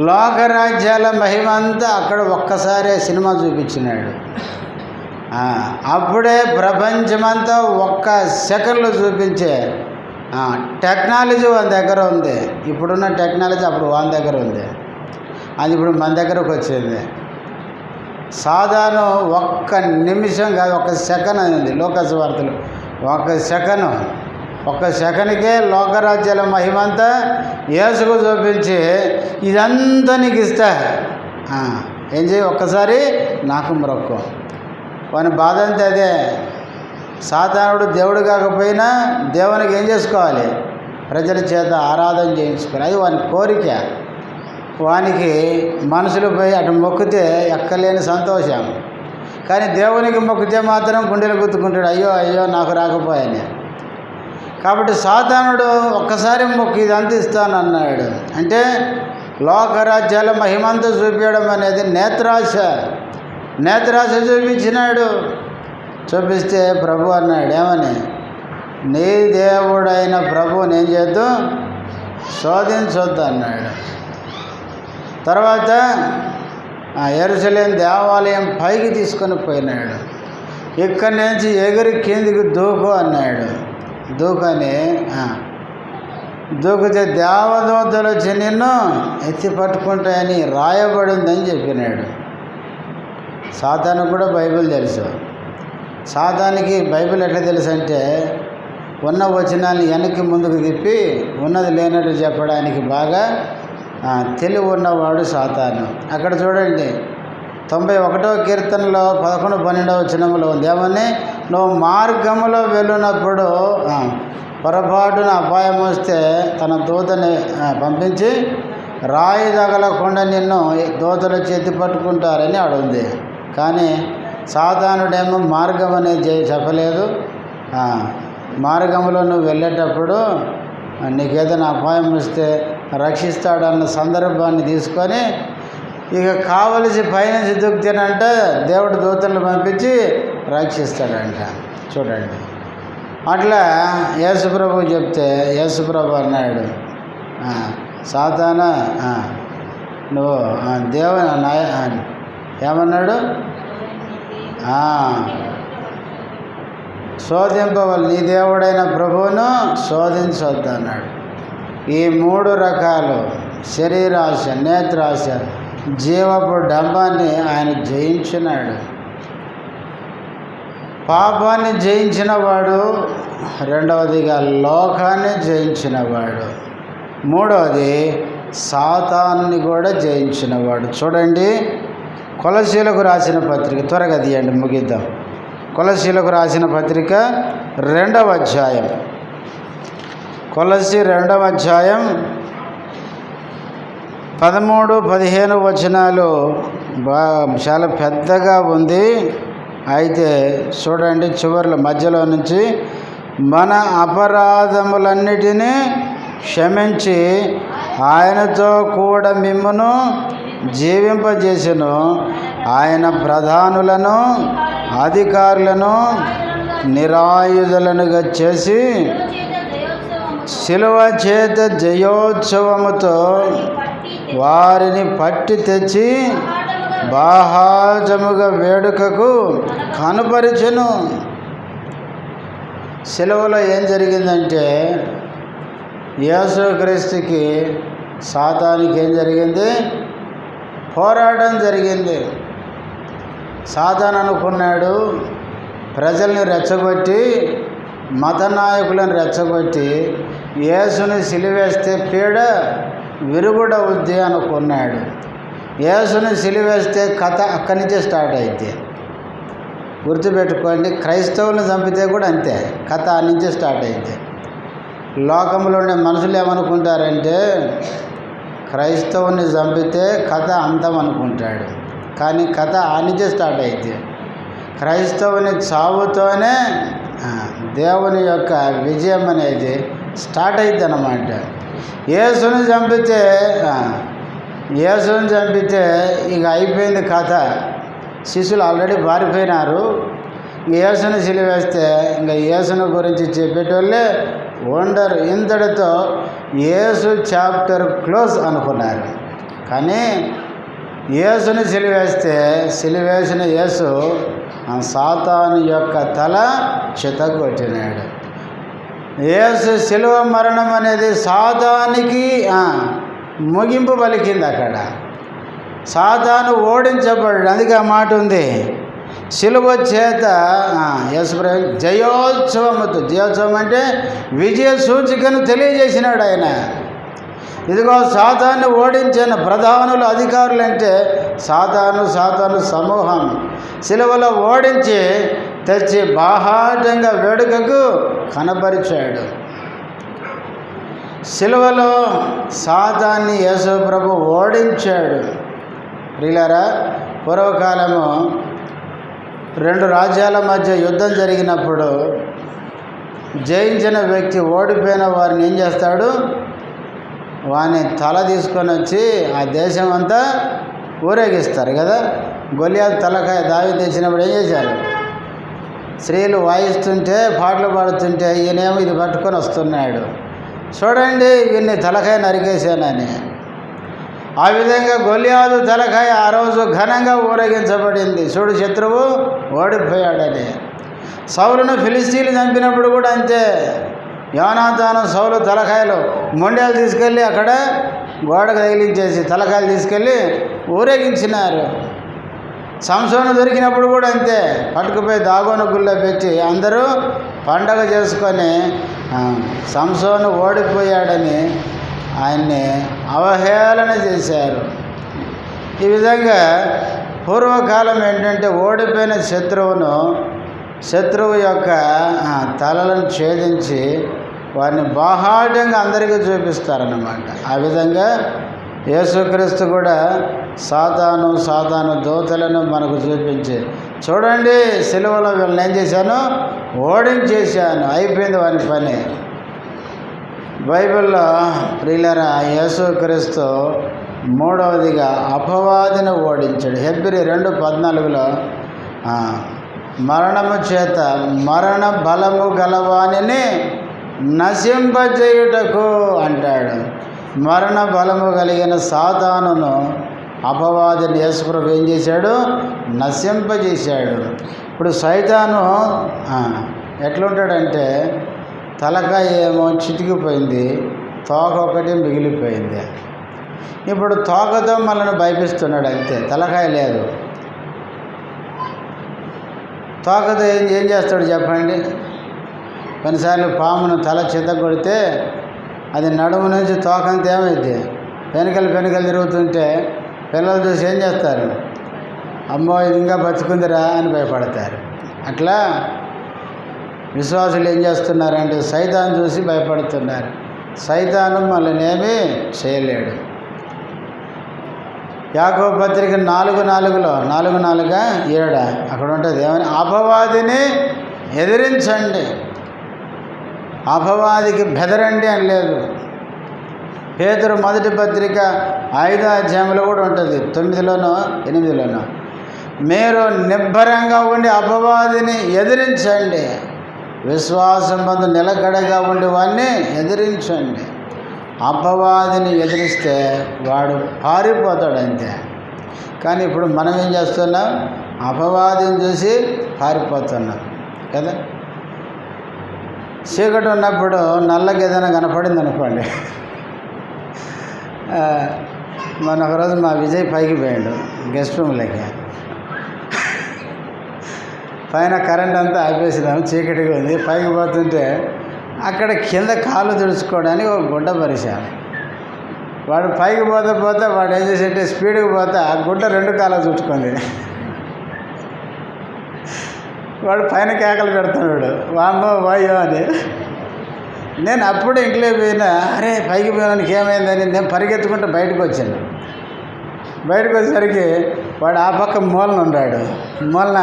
S1: లోకరాజ్యాల మహిమ అంతా అక్కడ ఒక్కసారే సినిమా చూపించినాడు. అప్పుడే ప్రపంచమంతా ఒక్క సెకండ్లో చూపించే టెక్నాలజీ వాళ్ళ దగ్గర ఉంది. ఇప్పుడున్న టెక్నాలజీ అప్పుడు వాళ్ళ దగ్గర ఉంది. అది ఇప్పుడు మన దగ్గరకు వచ్చింది. సాధారణ ఒక్క నిమిషం కాదు, ఒక్క సెకండ్ అనేది లోకస్ వార్తలు. ఒక్క సెకండ్కే లోకరాజ్యాల మహిమంతా యేసుకు చూపించి ఇదంతా నీకు ఇస్తా, ఏం చేయి, ఒక్కసారి నాకు మొక్కు. వాని బాధ అంతే అదే. సాతానుడు దేవుడు కాకపోయినా దేవునికి ఏం చేసుకోవాలి? ప్రజల చేత ఆరాధన చేయించుకోవాలి. అది వాని కోరిక. వానికి మనుషులు పోయి అటు మొక్కితే ఎక్కలేని సంతోషం. కానీ దేవునికి మొక్కితే మాత్రం గుండెలు గుర్తుకుంటాడు, అయ్యో అయ్యో నాకు రాకపోయాని. కాబట్టి సాతానుడు ఒక్కసారి మొక్కి ఇదంతా ఇస్తానన్నాడు. అంటే లోకరాజ్యాల మహిమంతా చూపించడం అనేది నేత్రాశ చూపించినాడు. చూపిస్తే ప్రభు అన్నాడు, ఏమని? నీ దేవుడైన ప్రభువుని ఏం చేద్దు? శోధించొద్దు అన్నాడు. తర్వాత యెరూషలేము దేవాలయం పైకి తీసుకొని పోయినాడు. ఇక్కడి నుంచి ఎగిరి కిందికి దూకు అన్నాడు. దూకని దూకితే దేవదూతలు వచ్చి నిన్ను ఎత్తి పట్టుకుంటాయని రాయబడిందని చెప్పినాడు. సాతానికి కూడా బైబిల్ తెలుసు. సాతానికి బైబిల్ ఎట్లా తెలుసు అంటే, ఉన్న వచనాన్ని వెనక్కి ముందుకు తిప్పి ఉన్నది లేనట్టు చెప్పడానికి బాగా తెలివి ఉన్నవాడు సాతాను. అక్కడ చూడండి 91వ కీర్తనలో 11, 12వ వచనంలో ఉంది. ఏమని? నువ్వు మార్గంలో వెళ్ళినప్పుడు పొరపాటున అపాయం వస్తే తన దూతని పంపించి రాయి తగలకుండా నిన్ను దూతలు చేతి పట్టుకుంటారని అడుగుంది. కానీ సాతానుడేమో మార్గం అనేది చెప్పలేదు. మార్గంలో నువ్వు వెళ్ళేటప్పుడు నీకేదైనా అపాయం వస్తే రక్షిస్తాడన్న సందర్భాన్ని తీసుకొని ఇక కావలసి పైనుంచి దూకితేనంట దేవుడు దూతలను పంపించి రక్షిస్తాడంట. చూడండి, అట్లా యేసుప్రభు చెప్తే యేసుప్రభు అన్నాడు, సాతానా నువ్వు దేవుని ఏమన్నాడు? శోధింపవాలి, నీ దేవుడైన ప్రభువును శోధించవద్దు అన్నాడు. ఈ 3 రకాలు శరీరాశ, నేత్రాశ, జీవపు డంబాన్ని ఆయన జయించినాడు. పాపాన్ని జయించినవాడు, రెండవదిగా లోకాన్ని జయించినవాడు, మూడవది సాతాన్ని కూడా జయించినవాడు. చూడండి, కొలసీలకు రాసిన పత్రిక, త్వరగా తీయండి ముగిద్దాం. కొలసీలకు రాసిన పత్రిక 2వ అధ్యాయం, కొలసీ 2వ అధ్యాయం 13, 15 వచనాలు చాలా పెద్దగా ఉంది. అయితే చూడండి, చివరిలో మధ్యలో నుంచి మన అపరాధములన్నిటినీ క్షమించి ఆయనతో కూడా మిమ్మును జీవింపజేసెను. ఆయన ప్రధానులను అధికారులను నిరాయుధులనుగా చేసి శిలువ చేత జయోత్సవముతో వారిని పట్టి తెచ్చి బాహాజముగా వేడుకకు కనుపరిచెను. శిలువలో ఏం జరిగిందంటే, యేసుక్రీస్తుకి సాతానికి ఏం జరిగింది? పోరాటం జరిగింది. సాతాను అనుకున్నాడు ప్రజల్ని రెచ్చగొట్టి, మత నాయకులను రెచ్చగొట్టి యేసుని సిలివేస్తే పీడ విరుగుడవుద్ది అనుకున్నాడు. యేసుని సిలివేస్తే కథ అక్కడి నుంచే స్టార్ట్ అయింది. గుర్తుపెట్టుకోండి, క్రైస్తవులను చంపితే కూడా అంతే, కథ ఆ నుంచే స్టార్ట్ అయింది. లోకంలో ఉండే మనుషులు ఏమనుకుంటారంటే క్రైస్తవుని చంపితే కథ అంతం అనుకుంటాడు. కానీ కథ ఆ నుంచే స్టార్ట్ అయింది. క్రైస్తవుని చావుతోనే దేవుని యొక్క విజయం అనేది స్టార్ట్ అయింది అన్నమాట. యేసుని చంపితే ఇక అయిపోయింది కథ. శిష్యులు ఆల్రెడీ పారిపోయినారు. యేసుని సిలివేస్తే ఇంకా యేసుని గురించి చెప్పేటోళ్ళే ఉండరు. ఇంతటితో యేసు చాప్టర్ క్లోజ్ అనుకున్నారు. కానీ యేసుని సిలివేసిన యేసు సాతాను యొక్క తల చితగొట్టినాడు. యేసు శిలువ మరణం అనేది సాతానికి ముగింపు పలికింది. అక్కడ సాతాను ఓడించబడ్డాడు. అందుకే ఆ మాట ఉంది, శిలువ చేత యేసు జయోత్సవం అంటే విజయ సూచికను తెలియజేసినాడు ఆయన. ఇదిగో సాతాను ఓడించిన ప్రధానులు, అధికారులు అంటే సాతాను సమూహం శిలువలో ఓడించి తెచ్చి బాహాటంగా వేడుకకు కనపరిచాడు. శిలువలో సాతాన్ని యేసు ప్రభు ఓడించాడు. ప్రియులారా, పూర్వకాలము 2 రాజ్యాల మధ్య యుద్ధం జరిగినప్పుడు జయించిన వ్యక్తి ఓడిపోయిన వారిని ఏం చేస్తాడు, వాని తల తీసుకొని వచ్చి ఆ దేశం అంతా ఊరేగిస్తారు కదా. గొలియాతు తలకాయ దావీదు తెచ్చినప్పుడు ఏం చేశారు, స్త్రీలు వాయిస్తుంటే పాటలు పాడుతుంటే ఈయనేమో ఇది పట్టుకొని వస్తున్నాడు, చూడండి వీన్ని తలకాయ నరికేశానని. ఆ విధంగా గొలియాతు తలకాయ ఆ రోజు ఘనంగా ఊరేగించబడింది. చూడు శత్రువు ఓడిపోయాడని. సౌలును ఫిలిస్తీన్లు చంపినప్పుడు కూడా అంతే. యోనాతాను సౌలు తలకాయలు మొండాలు తీసుకెళ్ళి అక్కడ గోడకు తగిలించేసి తలకాయలు తీసుకెళ్ళి ఊరేగించినారు. సంసోను దొరికినప్పుడు కూడా అంతే, పట్టుకుపోయి దాగోను గుళ్ళో పెట్టి అందరూ పండగ చేసుకొని సంసోను ఓడిపోయాడని ఆయన్ని అవహేళన చేశారు. ఈ విధంగా పూర్వకాలం ఏంటంటే ఓడిపోయిన శత్రువు యొక్క తలలను ఛేదించి వారిని బాహాటంగా అందరికీ చూపిస్తారన్నమాట. ఆ విధంగా యేసుక్రీస్తు కూడా సాతాను దూతలను మనకు చూపించి, చూడండి సిలువలో వీళ్ళని ఏం చేశాను, ఓడించేశాను, అయిపోయింది వాని పని. బైబిల్లో ప్రియులారా, యేసుక్రీస్తు మూడవదిగా అపవాదిని ఓడించాడు. హెబ్రీ 2:14 మరణము చేత మరణ బలము గలవానిని నశింపజేయుటకు అంటాడు. మరణ బలము కలిగిన సాతానును అపవాదిని యేసుప్రభు ఏం చేశాడు, నశింపజేశాడు. ఇప్పుడు సైతాను ఎట్లుంటాడంటే తలకాయ ఏమో చితికిపోయింది, తోక ఒకటి మిగిలిపోయింది. ఇప్పుడు తోకతో మనల్ని భయపిస్తున్నాడు అంతే, తలకాయ లేదు. తోకతో ఏం చేస్తాడు చెప్పండి. కొన్నిసార్లు పామును తల చితగొడితే అది నడుము నుంచి తోకంత ఏమైంది, పెనుకలు తిరుగుతుంటే పిల్లలు చూసి ఏం చేస్తారు, అమ్మో ఇది ఇంకా బతుకుందిరా అని భయపడతారు. అట్లా విశ్వాసులు ఏం చేస్తున్నారంటే సైతాను చూసి భయపడుతున్నారు. సైతాను మనల్నేమీ చేయలేడు. యాకోబు పత్రిక 4:4 అక్కడ ఉంటుంది ఏమని, అపవాదిని ఎదిరించండి, అపవాదికి బెదరండి అని లేదు. పేతురు మొదటి పత్రిక 5వ అధ్యాయంలో కూడా ఉంటుంది, 9లోనో 8లోనో, మీరు నిబ్బరంగా ఉండి అపవాదిని ఎదిరించండి, విశ్వాసం బంధు నిలకడగా ఉండి వాడిని ఎదిరించండి. అపవాదిని ఎదిరిస్తే వాడు పారిపోతాడు అంతే. కానీ ఇప్పుడు మనం ఏం చేస్తున్నాం, అపవాదిని చూసి పారిపోతున్నాం కదా. చీకటి ఉన్నప్పుడు నల్లకి ఏదైనా కనపడింది అనుకోండి, మొన్న ఒకరోజు మా విజయ్ పైకి పోయాడు గెస్ట్ రూమ్లోకి. పైన కరెంట్ అంతా ఆపేసినాము, చీకటిగా ఉంది. పైకి పోతుంటే అక్కడ కింద కాళ్ళు తుడుచుకోవడానికి ఒక గుడ్డ పరిచాను. వాడు పైకి పోతే వాడు ఏం చేసేటే స్పీడ్కి పోతే ఆ గుడ్డ 2 కాళ్ళు చుట్టుకుంది. వాడు పైన కేకలు పెడుతున్నాడు, వామ్మో వాయో అని. నేను అప్పుడు ఇంట్లో పోయినా, అరే పైకి పోయినానికి ఏమైందని నేను పరిగెత్తుకుంటూ బయటకు వచ్చాను. బయటకు వచ్చేసరికి వాడు ఆ పక్క మూలన ఉన్నాడు. మూలన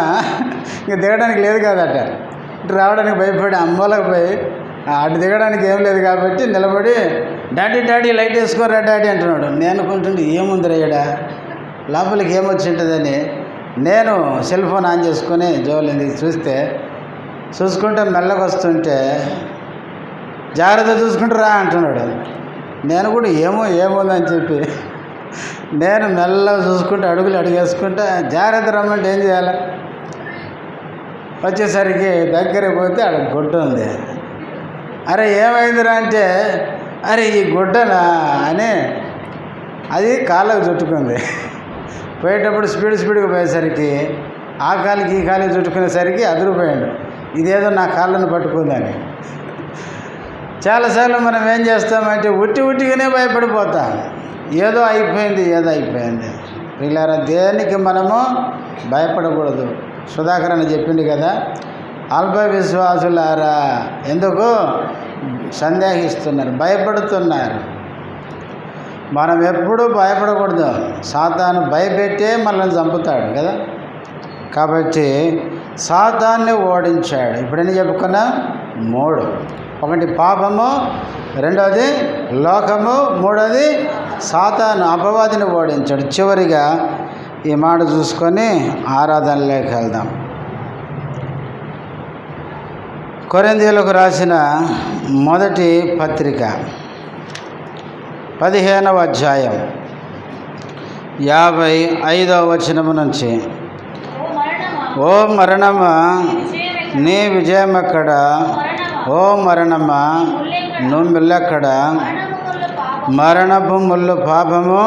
S1: ఇంక దిగడానికి లేదు కదట, ఇటు రావడానికి భయపడి ఆ మూలకు పోయి అటు దిగడానికి ఏం లేదు కాబట్టి నిలబడి డాడీ లైట్ వేసుకోరా డాడీ అంటున్నాడు. నేను అనుకుంటుంటే ఏముంది రేయడా లోపలికి ఏమొచ్చి ఉంటుందని నేను సెల్ ఫోన్ ఆన్ చేసుకొని జోలింది చూసుకుంటే మెల్లగా వస్తుంటే జాగ్రత్త చూసుకుంటారా అంటున్నాడు. నేను కూడా ఏముందని చెప్పి నేను మెల్లగా చూసుకుంటే అడుగులు అడిగేసుకుంటే జాగ్రత్త రమ్మంటే ఏం చేయాలి. వచ్చేసరికి దగ్గరికి పోతే ఆడ గుడ్డ ఉంది. అరే ఏమైందిరా అంటే, అరే ఈ గుడ్డనా అని అది కాళ్ళకు చుట్టుకుంది. పోయేటప్పుడు స్పీడ్గా పోయేసరికి ఆ కాలికి ఈ కాలికి చుట్టుకునేసరికి అదిరిపోయాడు. ఇదేదో నా కాళ్ళను పట్టుకుందని. చాలాసార్లు మనం ఏం చేస్తామంటే ఉట్టిగానే భయపడిపోతాం. ఏదో అయిపోయింది. వీళ్ళారా దేనికి మనము భయపడకూడదు. సుధాకర్ అని చెప్పింది కదా, అల్ప విశ్వాసులారా ఎందుకు సందేహిస్తున్నారు, భయపడుతున్నారు. మనం ఎప్పుడూ భయపడకూడదు. సాతాను భయపెట్టే మనల్ని చంపుతాడు కదా. కాబట్టి సాతాన్ని ఓడించాడు. ఇప్పుడేం చెప్పుకున్నా 3. ఒకటి పాపము, రెండవది లోకము, మూడవది సాతాను అపవాదిని ఓడించాడు. చివరిగా ఈ మాట చూసుకొని ఆరాధనలోకి వెళ్దాం. కొరింథీయులకు రాసిన మొదటి పత్రిక 15వ అధ్యాయం 55వ వచనము నుంచి, ఓ మరణమా నీ విజయమెక్కడ, ఓ మరణమా నువ్వు మిల్లెక్కడ, మరణపు ముళ్ళు పాపము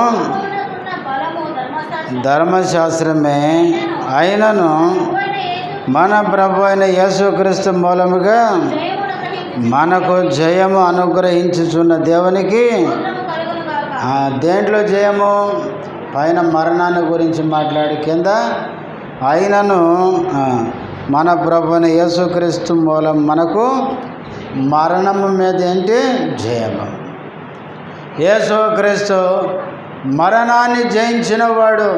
S1: ధర్మశాస్త్రమే, అయినను మన ప్రభు అయిన యేసుక్రీస్తు మూలముగా మనకు జయము అనుగ్రహించుచున్న దేవునికి. దేంట్లో జయము? పైన మరణాన్ని గురించి మాట్లాడి కింద అయినను మన ప్రభు అయిన యేసుక్రీస్తు మూలం మనకు మరణము మీద ఏంటి జయము. యేసుక్రీస్తు మరణాన్ని జయించినవాడు,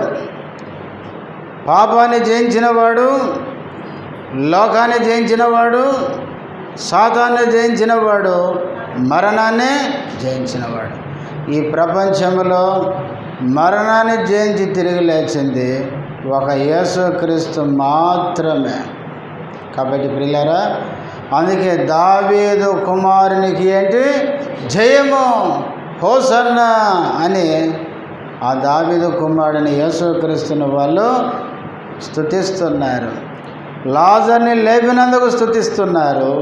S1: పాపాన్ని జయించినవాడు, లోకాన్ని జయించినవాడు, సాతాన్ని జయించినవాడు, మరణాన్ని జయించినవాడు. ఈ ప్రపంచంలో మరణాన్ని జయించి తిరిగి లేచింది ఒక యేసుక్రీస్తు మాత్రమే. కాబట్టి ప్రియులారా, అందుకే దావీదు కుమారునికి ఏంటి జయము, హోసన్నా అని ఆ దావీదు కుమారుడిని యేసుక్రీస్తుని వాళ్ళు స్తుతిస్తున్నారు. లాజర్ని లేపినందుకు స్తుతిస్తున్నారు.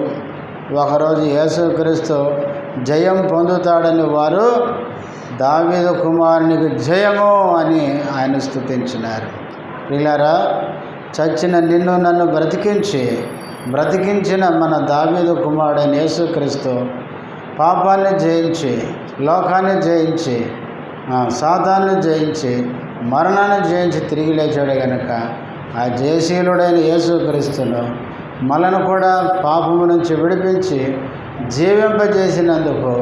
S1: ఒకరోజు యేసుక్రీస్తు జయం పొందుతాడని వారు దావీదు కుమారునికి జయము అని ఆయన స్తుతించినారు. ప్రియులారా, చచ్చిన నిన్ను నన్ను బ్రతికించిన మన దావీదు కుమారుడైన యేసుక్రీస్తు పాపాన్ని జయించి, లోకాన్ని జయించి, సాతాన్ని జయించి, మరణాన్ని జయించి తిరిగి లేచాడు కనుక ఆ జయశీలుడైన యేసుక్రీస్తును మనను కూడా పాపము నుంచి విడిపించి జీవింపజేసినందుకు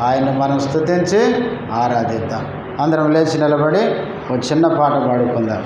S1: ఆయన మనం స్తుతించి ఆరాధిద్దాం. అందరం లేచి నిలబడి ఒక చిన్న పాట పాడుకుందాం.